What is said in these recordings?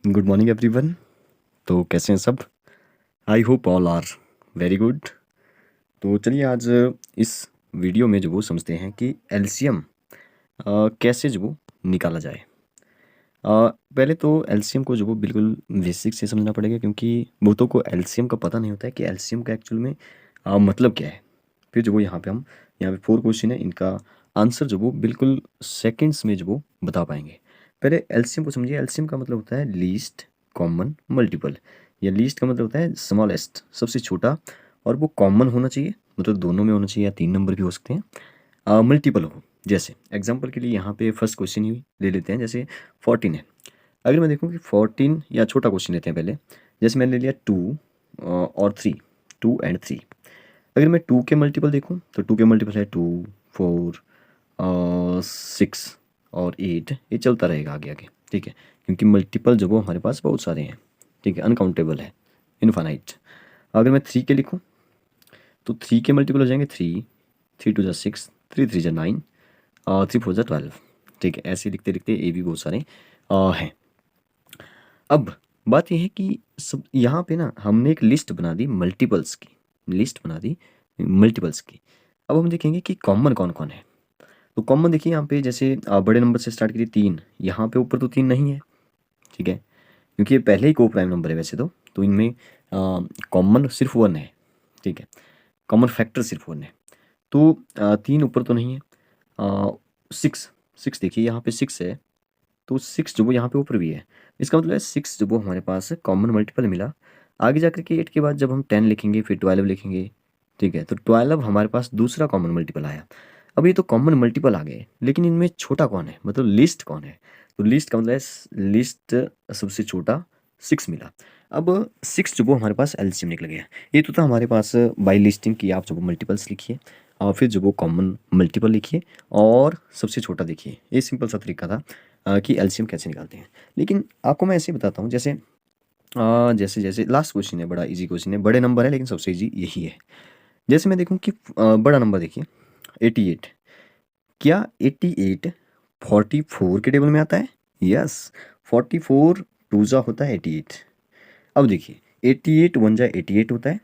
Good morning everyone. तो कैसे हैं सब? I hope all are very good. तो चलिए आज इस वीडियो में जो वो समझते हैं कि एलसीएम कैसे जो वो निकाला जाए। पहले तो एलसीएम को जो वो बिल्कुल बेसिक से समझना पड़ेगा, क्योंकि बहुतों को एलसीएम का पता नहीं होता है कि एलसीएम का एक्चुअल में मतलब क्या है। फिर जो वो यहाँ पे 4 क्वेश्चन है, इनका आंसर जो वो बिल्कुल सेकंड्स में जो वो बता पाएंगे। पहले एलसीएम को समझिए। एलसीएम का मतलब होता है लीस्ट कॉमन मल्टीपल। या लीस्ट का मतलब होता है स्मॉलेस्ट, सबसे छोटा, और वो कॉमन होना चाहिए, मतलब दोनों में होना चाहिए, या 3 नंबर भी हो सकते हैं। मल्टीपल हो, जैसे एग्जांपल के लिए यहाँ पे फर्स्ट क्वेश्चन ही ले लेते हैं, जैसे 14 है। अगर मैं देखूँ कि 14, या छोटा क्वेश्चन लेते हैं पहले, जैसे मैंने ले लिया 2 और 3, 2 एंड 3। अगर मैं 2 के मल्टीपल देखूँ तो 2 के मल्टीपल है 2, 4, 6 और 8। ये चलता रहेगा आगे आगे, ठीक है, क्योंकि मल्टीपल जो वो हमारे पास बहुत सारे हैं, ठीक है, अनकाउंटेबल है, इनफाइनाइट। अगर मैं 3 के लिखूँ तो 3 के मल्टीपल हो जाएंगे 3, 3 टू जा 6, 3 3 जा 9, 3 4 जा 12, ठीक है। ऐसे लिखते लिखते ये भी बहुत सारे हैं। अब बात यह है कि सब यहाँ पे ना हमने एक लिस्ट बना दी मल्टीपल्स की, लिस्ट बना दी मल्टीपल्स की। अब हम देखेंगे कि कॉमन कौन कौन है। तो कॉमन देखिए यहाँ पे, जैसे बड़े नंबर से स्टार्ट करिए 3, यहाँ पे ऊपर तो 3 नहीं है, ठीक है, क्योंकि ये पहले ही को प्राइम नंबर है वैसे तो इनमें कॉमन सिर्फ 1 है, ठीक है, कॉमन फैक्टर सिर्फ 1 है। तो 3 ऊपर तो नहीं है। 6, 6 देखिए यहाँ पे 6 है, तो 6 जो वो यहाँ पे ऊपर भी है। इसका मतलब है 6 जो वो हमारे पास कॉमन मल्टीपल मिला। आगे जाकर के 8 के बाद जब हम 10 लिखेंगे, फिर 12 लिखेंगे, ठीक है, तो 12 हमारे पास दूसरा कॉमन मल्टीपल आया। अब ये तो कॉमन मल्टीपल आ गए, लेकिन इनमें छोटा कौन है, मतलब लिस्ट कौन है। तो लिस्ट का मतलब है लिस्ट सबसे छोटा 6 मिला। अब 6 जो वो हमारे पास एलसीएम निकल गया। ये तो था हमारे पास बाई लिस्टिंग की, आप जो मल्टीपल्स लिखिए और फिर जो वो कॉमन मल्टीपल लिखिए और सबसे छोटा देखिए। ये सिंपल सा तरीका था कि एलसीएम कैसे निकालते हैं। लेकिन आपको मैं ऐसे ही बताता हूँ, जैसे जैसे जैसे लास्ट क्वेश्चन है, बड़ा इजी क्वेश्चन है, बड़े नंबर है लेकिन सबसे इजी यही है। जैसे मैं देखूँ कि बड़ा नंबर देखिए 88। क्या 88 44 के टेबल में आता है? यस, 44 टू जा होता है 88। अब देखिए 88 वन जा 88 होता है,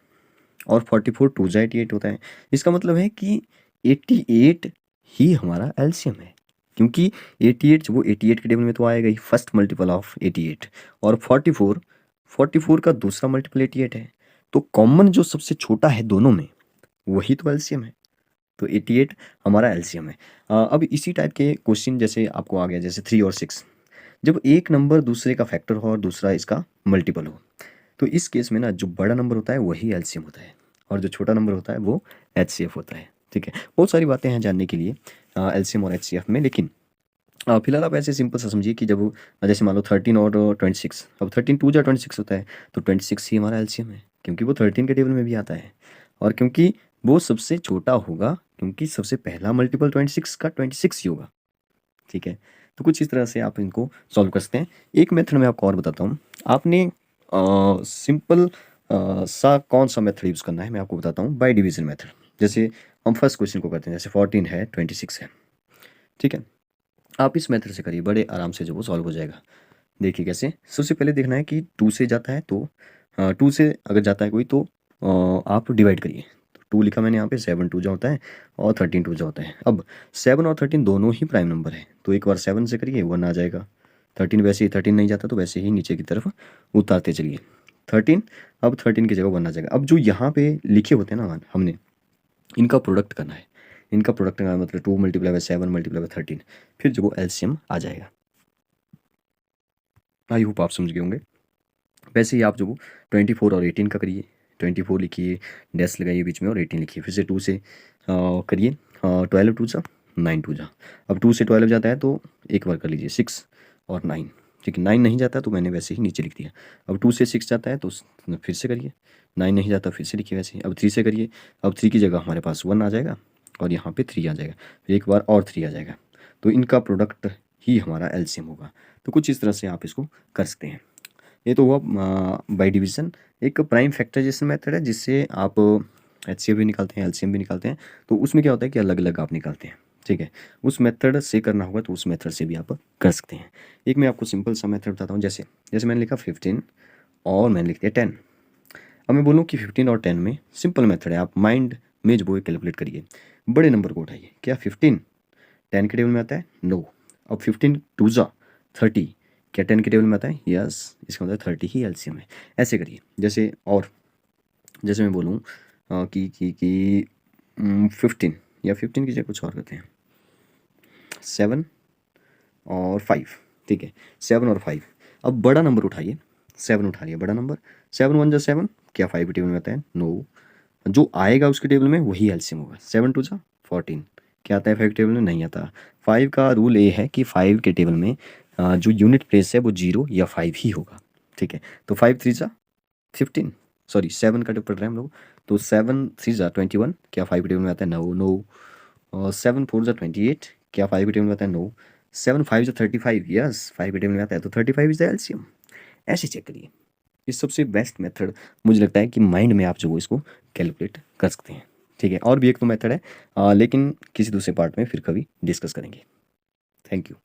और 44 टू जा 88 होता है। इसका मतलब है कि 88 ही हमारा एलसीएम है, क्योंकि 88 जो वो 88 के टेबल में तो आएगा ही, फर्स्ट मल्टीपल ऑफ 88, और 44 का दूसरा मल्टीपल 88 है। तो कॉमन जो सबसे छोटा है दोनों में, वही तो एलसीएम है। तो 88 हमारा एलसीएम है। अब इसी टाइप के क्वेश्चन जैसे आपको आ गया, जैसे 3 और 6, जब एक नंबर दूसरे का फैक्टर हो और दूसरा इसका मल्टीपल हो, तो इस केस में ना जो बड़ा नंबर होता है वही एलसीएम होता है, और जो छोटा नंबर होता है वो एचसीएफ होता है, ठीक है। बहुत सारी बातें हैं जानने के लिए एलसीएम और एचसीएफ में, लेकिन फिलहाल आप ऐसे सिंपल सा समझिए कि जब जैसे मान लो 13 और 26, अब 13 टू जा 26 होता है, तो 26 ही हमारा एलसीएम है, क्योंकि वो 13 के टेबल में भी आता है, और क्योंकि वो सबसे छोटा होगा, क्योंकि सबसे पहला मल्टीपल 26 का 26 ही होगा, ठीक है। तो कुछ इस तरह से आप इनको सॉल्व कर सकते हैं। एक मेथड मैं आपको और बताता हूँ। आपने सिंपल सा कौन सा मेथड यूज़ करना है मैं आपको बताता हूँ, बाय डिवीजन मेथड। जैसे हम फर्स्ट क्वेश्चन को करते हैं, जैसे 14 है 26 है, ठीक है। आप इस मेथड से करिए, बड़े आराम से जो वो सॉल्व हो जाएगा। देखिए कैसे, सबसे पहले देखना है कि 2 से जाता है तो 2 से अगर जाता है कोई तो आप डिवाइड करिए। तो 2 लिखा मैंने यहाँ पे, 7 टू जा होता है और 13 टू जा होता है। अब 7 और 13 दोनों ही प्राइम नंबर है, तो एक बार 7 से करिए 1 आ जाएगा। 13 वैसे ही 13 नहीं जाता, तो वैसे ही नीचे की तरफ उतारते चलिए 13। अब 13 की जगह 1 आ जाएगा। अब जो यहाँ पे लिखे होते हैं ना हमने, इनका प्रोडक्ट करना है। इनका प्रोडक्ट करना मतलब 2 मल्टीप्लाई बाई 7 मल्टीप्लाई बाई 13, फिर जो वो एलसीएम आ जाएगा। आई होप आप समझ गए होंगे। वैसे ही आप जो 24 और 18 का करिए। 24 लिखिए, डैश लगाइए बीच में, और 18 लिखिए। फिर से 2 से करिए, 12 टू जा 9 टू जा। अब 2 से 12 जाता है तो एक बार कर लीजिए 6 और 9, ठीक है। 9 नहीं जाता तो मैंने वैसे ही नीचे लिख दिया। अब 2 से 6 जाता है तो फिर से करिए। 9 नहीं जाता फिर से लिखिए वैसे ही। अब 3 से करिए। अब 3 की जगह हमारे पास 1 आ जाएगा, और यहाँ पे 3 आ जाएगा, फिर एक बार और 3 आ जाएगा। तो इनका प्रोडक्ट ही हमारा एलसीएम होगा। तो कुछ इस तरह से आप इसको कर सकते हैं। ये तो हुआ बाय डिवीजन। एक प्राइम फैक्टराइजेशन मेथड है, जिससे आप एचसीएफ भी निकालते हैं, एलसीएम भी निकालते हैं। तो उसमें क्या होता है कि अलग अलग आप निकालते हैं, ठीक है, उस मेथड से करना होगा तो उस मेथड से भी आप कर सकते हैं। एक मैं आपको सिंपल सा मेथड बताता हूँ, जैसे जैसे मैंने लिखा 15 और मैंने लिख दिया 10। अब मैं बोलूँ कि 15 और 10 में सिंपल मेथड है, आप माइंड में जो है कैलकुलेट करिए, बड़े नंबर को उठाइए। क्या 15 10 के टेबल में आता है? नो। अब 15 टू ज़ा 30, क्या 10 के टेबल में आता है? यस, इसका मतलब 30 ही एलसीएम है। ऐसे करिए। जैसे और जैसे मैं बोलूँ कि 15 या 15 की जगह कुछ और करते हैं, 7 और 5, ठीक है, 7 और 5। अब बड़ा नंबर उठाइए, 7 उठा लिया बड़ा नंबर, 7 1 जा 7, क्या 5 के टेबल में आता है? नो। जो आएगा उसके टेबल में वही एलसीएम होगा। 7 टू जा 14, क्या आता है 5 के टेबल में? नहीं आता। 5 का रूल ये है कि 5 के टेबल में जो यूनिट प्लेस है वो 0 या 5 ही होगा, ठीक है। तो 5 3 जा 15, सॉरी 7 का पढ़ रहे हैं हम लोग, तो 7 3 जा 21, क्या 5 के टेबल में आता है? No no. और 7 4 जा 28, क्या 5 के टेबल में आता है? नो। 7 5 जा 35, यस 5 के टेबल में आता है, तो 35 इज द एलसीएम। ऐसे चेक करिए। ये सबसे बेस्ट मेथड मुझे लगता है कि माइंड में आप जो इसको कैलकुलेट कर सकते हैं, ठीक है। और भी एक तो मेथड है, लेकिन किसी दूसरे पार्ट में फिर कभी डिस्कस करेंगे। Thank you.